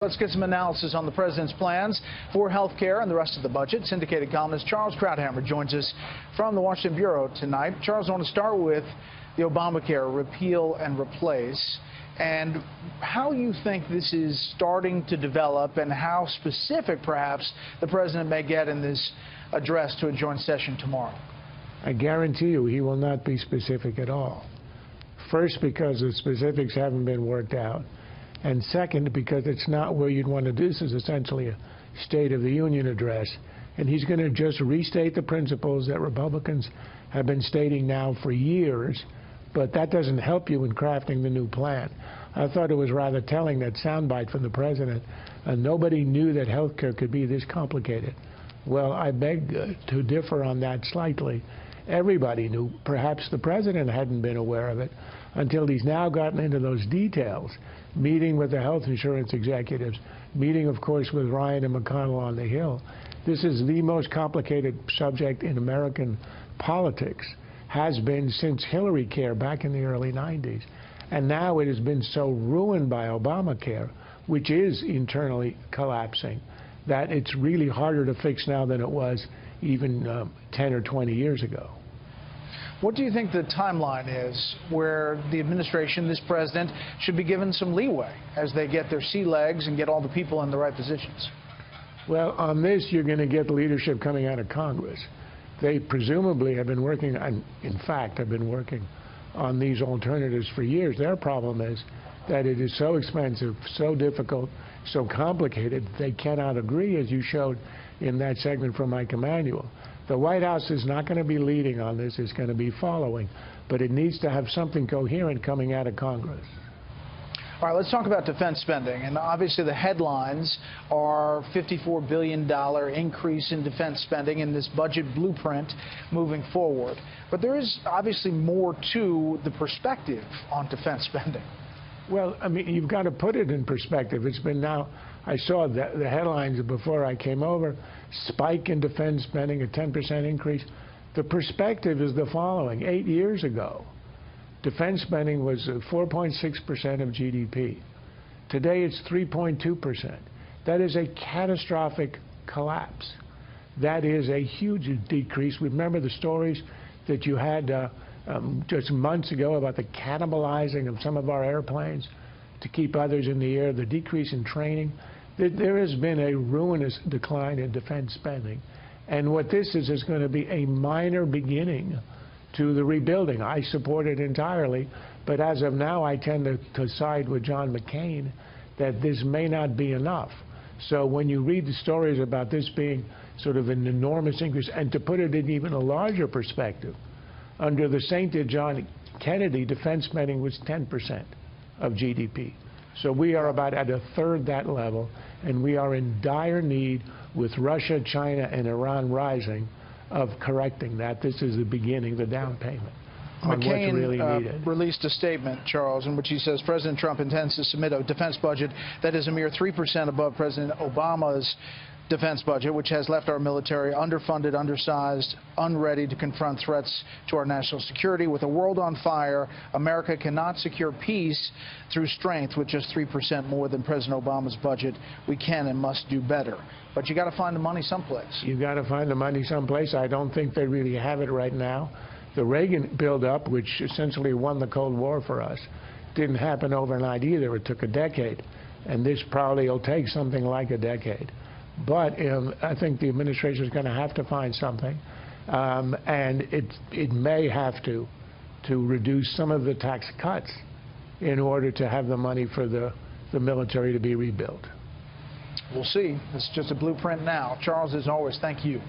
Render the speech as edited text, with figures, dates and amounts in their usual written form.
Let's get some analysis on the president's plans for health care and the rest of the budget. Syndicated columnist Charles Krauthammer joins us from the Washington Bureau tonight. Charles, I want to start with the Obamacare repeal and replace and how you think this is starting to develop and how specific perhaps the president may get in this address to a joint session tomorrow. I guarantee you he will not be specific at all. First, because the specifics haven't been worked out. And second, because it's not where you'd want to do. This is essentially a State of the Union address. And he's going to just restate the principles that Republicans have been stating now for years. But that doesn't help you in crafting the new plan. I thought it was rather telling, that soundbite from the president. Nobody knew that health care could be this complicated. Well, I beg to differ on that slightly. Everybody knew. Perhaps the president hadn't been aware of it until he's now gotten into those details, meeting with the health insurance executives, meeting, of course, with Ryan and McConnell on the Hill. This is the most complicated subject in American politics, has been since Hillary Care back in the early 90s. And now it has been so ruined by Obamacare, which is internally collapsing, that it's really harder to fix now than it was even 10 or 20 years ago. What do you think the timeline is where the administration, this president, should be given some leeway as they get their sea legs and get all the people in the right positions? Well, on this, you're going to get leadership coming out of Congress. They presumably have been working, and in fact, have been working on these alternatives for years. Their problem is that it is so expensive, so difficult, so complicated, they cannot agree, as you showed in that segment from Mike Emanuel. The White House is not going to be leading on this, it's going to be following, but it needs to have something coherent coming out of Congress. All right, let's talk about defense spending. And obviously the headlines are $54 billion increase in defense spending in this budget blueprint moving forward. But there is obviously more to the perspective on defense spending. Well, I mean, you've got to put it in perspective. It's been now, I saw the headlines before I came over, spike in defense spending, a 10% increase. The perspective is the following. 8 years ago, defense spending was 4.6% of GDP. Today it's 3.2%. That is a catastrophic collapse. That is a huge decrease. Remember the stories that you had just months ago about the cannibalizing of some of our airplanes to keep others in the air, the decrease in training. There has been a ruinous decline in defense spending. And what this is going to be a minor beginning to the rebuilding. I support it entirely, but as of now, I tend to side with John McCain that this may not be enough. So when you read the stories about this being sort of an enormous increase, and to put it in even a larger perspective, under the sainted John Kennedy, defense spending was 10% of GDP. So we are about at a third that level, and we are in dire need, with Russia, China, and Iran rising, of correcting that. This is the beginning, the down payment on what's really needed. Released a statement, Charles, in which he says President Trump intends to submit a defense budget that is a mere 3% above President Obama's defense budget, which has left our military underfunded, undersized, unready to confront threats to our national security. With a world on fire, America cannot secure peace through strength with just 3% more than President Obama's budget. We can and must do better. But you got to find the money someplace. You got to find the money someplace. I don't think they really have it right now. The Reagan buildup, which essentially won the Cold War for us, didn't happen overnight either. It took a decade. And this probably will take something like a decade. But I think the administration is going to have to find something, and it may have to reduce some of the tax cuts in order to have the money for the military to be rebuilt. We'll see. It's just a blueprint now. Charles, as always, thank you.